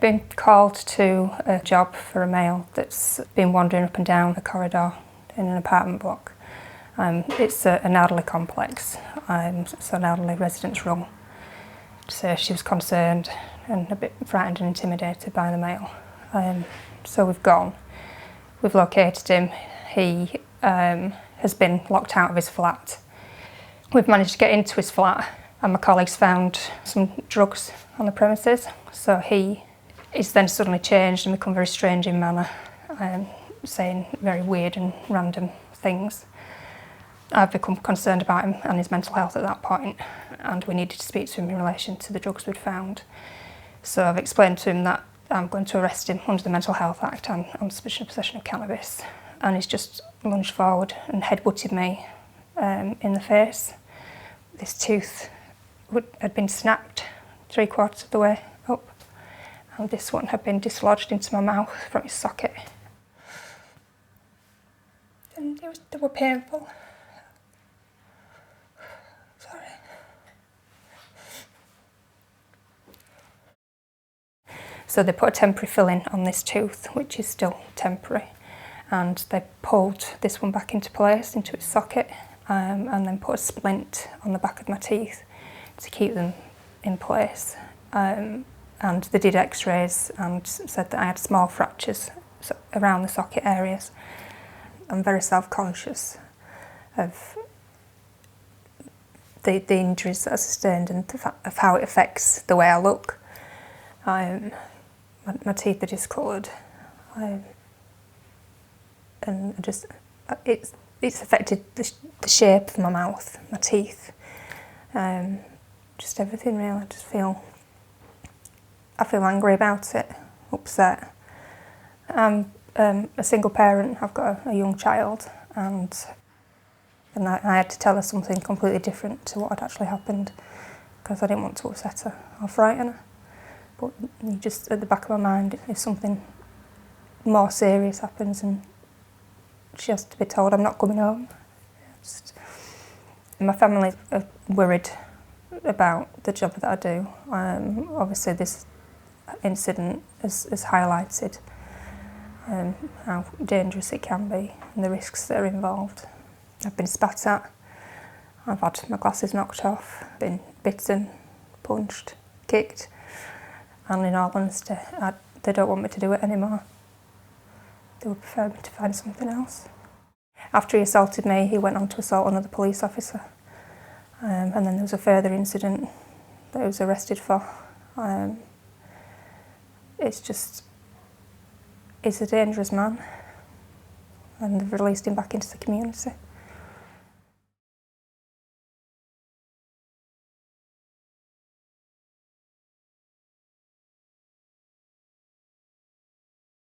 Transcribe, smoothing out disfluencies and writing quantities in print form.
Been called to a job for a male that's been wandering up and down a corridor in an apartment block. It's an elderly complex, so an elderly residence rung. So she was concerned and a bit frightened and intimidated by the male. So we've gone, we've located him. He has been locked out of his flat. We've managed to get into his flat and my colleagues found some drugs on the premises. So he is then suddenly changed and become very strange in manner, saying very weird and random things. I've become concerned about him and his mental health at that point, and we needed to speak to him in relation to the drugs we'd found. So I've explained to him that I'm going to arrest him under the Mental Health Act and on suspicion of possession of cannabis. And he's just lunged forward and headbutted me in the face. This tooth had been snapped 3/4 of the way up, and this one had been dislodged into my mouth from its socket. And they were painful. Sorry. So they put a temporary filling on this tooth, which is still temporary, and they pulled this one back into place, into its socket, and then put a splint on the back of my teeth to keep them in place. And they did x-rays and said that I had small fractures around the socket areas. I'm very self-conscious of the injuries that I sustained and of how it affects the way I look. My teeth are discoloured, and it's affected the shape of my mouth, my teeth, just everything really. I feel angry about it, upset. I'm a single parent. I've got a young child, and I had to tell her something completely different to what had actually happened, because I didn't want to upset her or frighten her. But just at the back of my mind, if something more serious happens and she has to be told I'm not coming home. My family are worried about the job that I do. Obviously this incident has highlighted how dangerous it can be and the risks that are involved. I've been spat at, I've had my glasses knocked off, been bitten, punched, kicked, and in all honesty, they don't want me to do it anymore. They would prefer me to find something else. After he assaulted me, he went on to assault another police officer. And then there was a further incident that he was arrested for. He's a dangerous man, and they've released him back into the community.